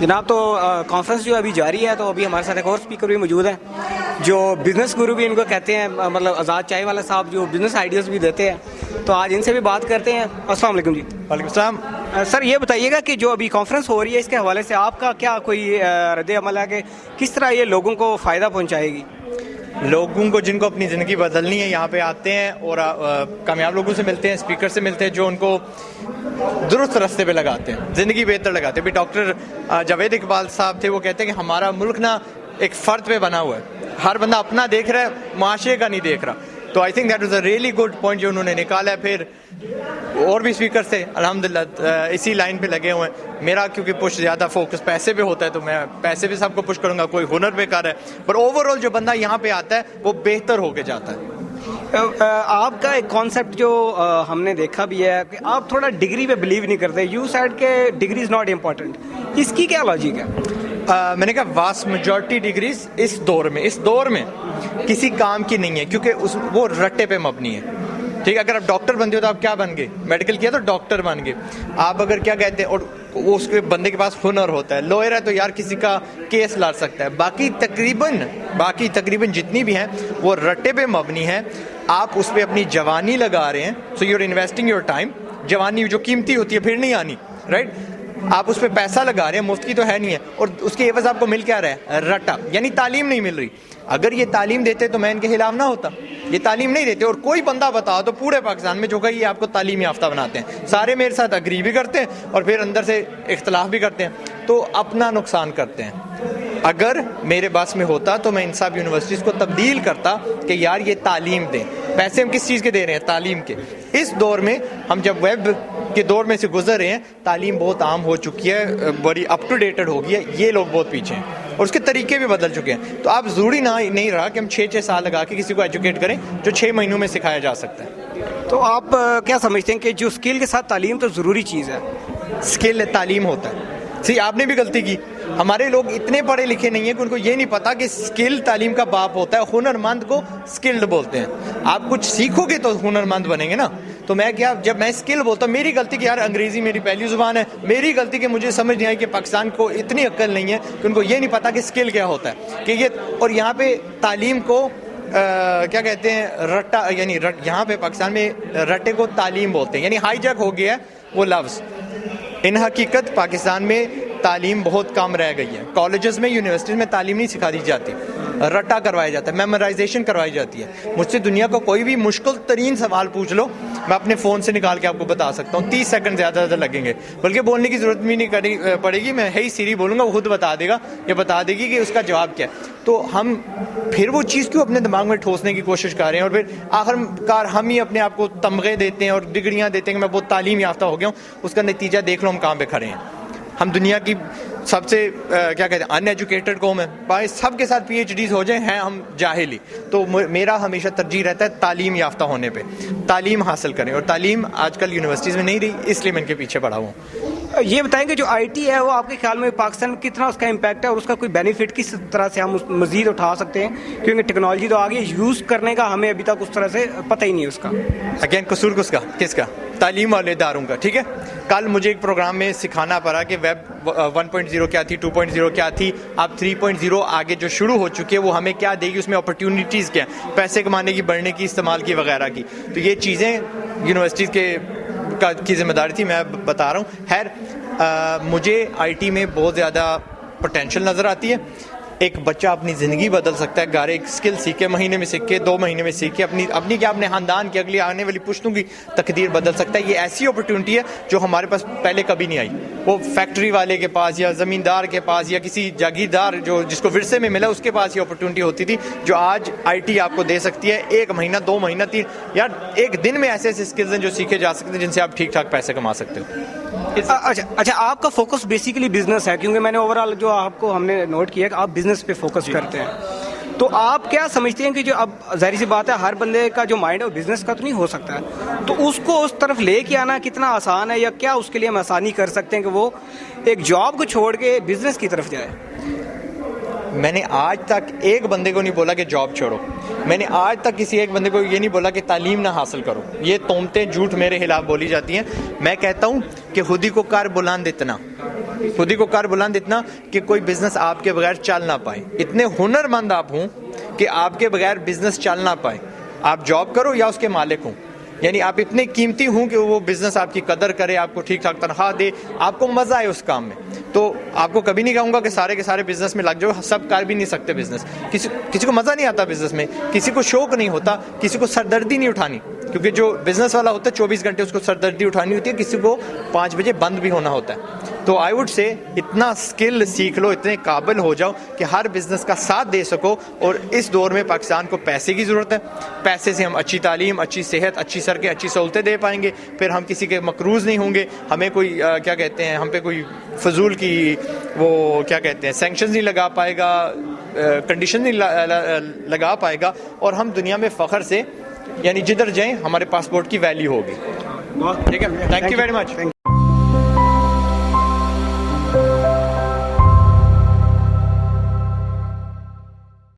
جناب تو کانفرنس جو ابھی جاری ہے، تو ابھی ہمارے ساتھ ایک اور اسپیکر بھی موجود ہیں جو بزنس گرو بھی ان کو کہتے ہیں، مطلب آزاد چائے والا صاحب جو بزنس آئیڈیاز بھی دیتے ہیں، تو آج ان سے بھی بات کرتے ہیں. السلام علیکم جی. وعلیکم السلام. سر یہ بتائیے گا کہ جو ابھی کانفرنس ہو رہی ہے اس کے حوالے سے آپ کا کیا کوئی رد عمل ہے کہ کس طرح یہ لوگوں کو فائدہ پہنچائے گی؟ لوگوں کو جن کو اپنی زندگی بدلنی ہے یہاں پہ آتے ہیں اور کامیاب لوگوں سے ملتے ہیں، اسپیکر سے ملتے ہیں جو ان کو درست راستے پہ لگاتے ہیں، زندگی بہتر لگاتے ہیں. بھی ڈاکٹر جاوید اقبال صاحب تھے، وہ کہتے ہیں کہ ہمارا ملک نا ایک فرد پہ بنا ہوا ہے، ہر بندہ اپنا دیکھ رہا ہے، معاشرے کا نہیں دیکھ رہا. تو I think that was a really good point جو انہوں نے نکالا ہے. پھر اور بھی اسپیکر سے الحمدللہ اسی لائن پہ لگے ہوئے ہیں. میرا کیونکہ پش زیادہ فوکس پیسے پہ ہوتا ہے تو میں پیسے پہ سب کو پش کروں گا، کوئی ہنر پہ کر ہے، پر اوور آل جو بندہ یہاں پہ آتا ہے وہ بہتر ہو کے جاتا ہے. آپ کا ایک کانسیپٹ جو ہم نے دیکھا بھی ہے کہ آپ تھوڑا ڈگری پہ بلیو نہیں کرتے. یو سیڈ کہ ڈگری از ناٹ امپورٹنٹ، اس کی کیا لاجک ہے؟ میں نے کہا واسٹ میجورٹی ڈگریز اس دور میں کسی کام کی نہیں ہے، کیونکہ وہ رٹے پہ مبنی ہے. ٹھیک ہے، اگر آپ ڈاکٹر بنتے ہو تو آپ کیا بن گئے؟ میڈیکل کیا تو ڈاکٹر بن گئے. آپ اگر کیا کہتے ہیں، اور وہ اس کے بندے کے پاس ہنر ہوتا ہے، لوئر ہے تو یار کسی کا کیس لڑ سکتا ہے. باقی تقریباً جتنی بھی ہیں وہ رٹے پہ مبنی ہیں. آپ اس پہ اپنی جوانی لگا رہے ہیں، so you are investing your time. جوانی جو قیمتی ہوتی ہے پھر نہیں آنی، رائٹ؟ آپ اس پہ پیسہ لگا رہے ہیں، مفت کی تو ہے نہیں ہے. اور اس کے عوض آپ کو مل کیا رہا ہے؟ رٹا، یعنی تعلیم نہیں مل رہی. اگر یہ تعلیم دیتے تو میں ان کے خلاف نہ ہوتا. یہ تعلیم نہیں دیتے، اور کوئی بندہ بتاؤ تو پورے پاکستان میں جو کہ یہ آپ کو تعلیم یافتہ بناتے ہیں، سارے میرے ساتھ اگری بھی کرتے ہیں اور پھر اندر سے اختلاف بھی کرتے ہیں، تو اپنا نقصان کرتے ہیں. اگر میرے بس میں ہوتا تو میں ان سب یونیورسٹیز کو تبدیل کرتا کہ یار یہ تعلیم دیں. پیسے ہم کس چیز کے دے رہے ہیں؟ تعلیم کے. اس دور میں ہم جب ویب کے دور میں سے گزر رہے ہیں، تعلیم بہت عام ہو چکی ہے، بڑی اپ ٹو ڈیٹڈ ہو گئی ہے. یہ لوگ بہت پیچھے ہیں اور اس کے طریقے بھی بدل چکے ہیں. تو آپ ضروری نہیں رہا کہ ہم 6 سال لگا کے کسی کو ایجوکیٹ کریں جو 6 مہینوں میں سکھایا جا سکتا ہے. تو آپ کیا سمجھتے ہیں کہ جو اسکل کے ساتھ تعلیم تو ضروری چیز ہے؟ اسکل تعلیم ہوتا ہے. آپ نے بھی غلطی کی. ہمارے لوگ اتنے پڑھے لکھے نہیں ہیں کہ ان کو یہ نہیں پتا کہ اسکل تعلیم کا باپ ہوتا ہے. ہنر مند کو اسکلڈ بولتے ہیں. آپ کچھ سیکھو گے تو ہنر مند بنیں گے نا. تو میں کیا، جب میں اسکل بولتا ہوں، میری غلطی کہ یار انگریزی میری پہلی زبان ہے، میری غلطی کہ مجھے سمجھ نہیں آئی کہ پاکستان کو اتنی عقل نہیں ہے کہ ان کو یہ نہیں پتا کہ اسکل کیا ہوتا ہے. کہ یہ، اور یہاں پہ تعلیم کو کیا کہتے ہیں؟ رٹا. یعنی یہاں پہ پاکستان میں رٹے کو تعلیم بولتے ہیں، یعنی ہائی جیک ہو گیا ہے وہ لفظ. ان حقیقت پاکستان میں تعلیم بہت کم رہ گئی ہے. کالجز میں، یونیورسٹیز میں تعلیم نہیں سکھا دی جاتی، رٹا کروایا جاتا ہے، میمورائزیشن کروائی جاتی ہے. مجھ سے دنیا کا کوئی بھی مشکل ترین سوال پوچھ لو، میں اپنے فون سے نکال کے آپ کو بتا سکتا ہوں. 30 سیکنڈ زیادہ لگیں گے، بلکہ بولنے کی ضرورت بھی نہیں پڑے گی. میں ہے ہی سیری بولوں گا، وہ خود بتا دے گا، یہ بتا دے گی کہ اس کا جواب کیا ہے. تو ہم پھر وہ چیز کیوں اپنے دماغ میں ٹھوسنے کی کوشش کر رہے ہیں، اور پھر آخر کار ہم ہی اپنے آپ کو تمغے دیتے ہیں اور ڈگریاں دیتے ہیں کہ میں بہت تعلیم یافتہ ہو گیا ہوں. اس کا نتیجہ دیکھ لو ہم کہاں پہ کھڑے ہیں. ہم دنیا کی سب سے کیا کہتے ہیں ان ایجوکیٹڈ قوم ہے. بھائی سب کے ساتھ PhDs ہو جائیں، ہیں ہم جاہلی. تو میرا ہمیشہ ترجیح رہتا ہے تعلیم یافتہ ہونے پہ. تعلیم حاصل کریں، اور تعلیم آج کل یونیورسٹیز میں نہیں رہی، اس لیے میں ان کے پیچھے پڑا ہوں. یہ بتائیں کہ جو IT ہے وہ آپ کے خیال میں پاکستان میں کتنا اس کا امپیکٹ ہے، اور اس کا کوئی بینیفٹ کس طرح سے ہم مزید اٹھا سکتے ہیں؟ کیونکہ ٹیکنالوجی تو آگے، یوز کرنے کا ہمیں ابھی تک اس طرح سے پتہ ہی نہیں اس کا. اگین قصور کس کا؟ تعلیم والے اداروں کا. ٹھیک ہے، کل مجھے ایک پروگرام میں سکھانا پڑا کہ ویب 1.0 کیا تھی، 2.0 کیا تھی. اب 3.0 آگے جو شروع ہو چکی ہے وہ ہمیں کیا دے گی، اس میں اپرچونیٹیز کیا ہیں، پیسے کمانے کی، بڑھنے کی، استعمال کی، وغیرہ کی. تو یہ چیزیں یونیورسٹیز کی ذمہ داری تھی، میں بتا رہا ہوں. خیر، مجھے IT میں بہت زیادہ پوٹینشیل نظر آتی ہے. ایک بچہ اپنی زندگی بدل سکتا ہے. گھر ایک اسکل سیکھے، مہینے میں سیکھے، 2 مہینے میں سیکھے، اپنی کیا، اپنے خاندان کی، اگلی آنے والی پشتوں کی تقدیر بدل سکتا ہے. یہ ایسی اپرچونٹی ہے جو ہمارے پاس پہلے کبھی نہیں آئی. وہ فیکٹری والے کے پاس یا زمیندار کے پاس یا کسی جاگیردار جس کو ورثے میں ملا اس کے پاس یہ اپرچونٹی ہوتی تھی، جو آج IT آپ کو دے سکتی ہے. 1 مہینہ، 2 مہینہ، 3، یا ایک دن میں ایسے اسکلز ہیں جو سیکھے جا سکتے ہیں جن سے آپ ٹھیک ٹھاک پیسے کما سکتے ہو. اچھا، آپ کا فوکس بیسیکلی بزنس ہے، کیونکہ میں نے اوورال جو آپ کو ہم نے نوٹ کیا کہ آپ بزنس پہ فوکس کرتے ہیں. تو آپ کیا سمجھتے ہیں کہ جو اب ظاہر سی بات ہے ہر بندے کا جو مائنڈ ہے وہ بزنس کا تو نہیں ہو سکتا ہے، تو اس کو اس طرف لے کے آنا کتنا آسان ہے، یا کیا اس کے لیے ہم آسانی کر سکتے ہیں کہ وہ ایک جاب کو چھوڑ کے بزنس کی طرف جائے؟ میں نے آج تک ایک بندے کو نہیں بولا کہ جاب چھوڑو. میں نے آج تک کسی ایک بندے کو یہ نہیں بولا کہ تعلیم نہ حاصل کرو. یہ تہمتیں جھوٹ میرے خلاف بولی جاتی ہیں. میں کہتا ہوں کہ خودی کو کار بلند اتنا, خودی کو کار بلند اتنا کہ کوئی بزنس آپ کے بغیر چل نہ پائے. اتنے ہنر مند آپ ہوں کہ آپ کے بغیر بزنس چل نہ پائے. آپ جاب کرو یا اس کے مالک ہوں, یعنی آپ اتنے قیمتی ہوں کہ وہ بزنس آپ کی قدر کرے, آپ کو ٹھیک ٹھاک تنخواہ دے, آپ کو مزہ آئے اس کام میں. تو آپ کو کبھی نہیں کہوں گا کہ سارے کے سارے بزنس میں لگ جاؤ, سب کر بھی نہیں سکتے بزنس. کسی کو مزہ نہیں آتا بزنس میں, کسی کو شوق نہیں ہوتا, کسی کو سردردی نہیں اٹھانی, کیونکہ جو بزنس والا ہوتا ہے 24 گھنٹے اس کو سردردی اٹھانی ہوتی ہے, کسی کو 5 بجے بند بھی ہونا ہوتا ہے. تو آئی وڈ سے اتنا اسکل سیکھ لو, اتنے قابل ہو جاؤ کہ ہر بزنس کا ساتھ دے سکو. اور اس دور میں پاکستان کو پیسے کی ضرورت ہے. پیسے سے ہم اچھی تعلیم, اچھی صحت, اچھی سڑکیں, اچھی سہولتیں دے پائیں گے. پھر ہم کسی کے مقروض نہیں ہوں گے. ہمیں کوئی کیا کہتے ہیں, ہم پہ کوئی فضول کی وہ کیا کہتے ہیں سینکشنز نہیں لگا پائے گا, کنڈیشن نہیں لگا پائے گا. اور ہم دنیا میں فخر سے, یعنی جدھر جائیں ہمارے پاسپورٹ کی ویلیو ہوگی. ٹھیک ہے, تھینک یو ویری مچ.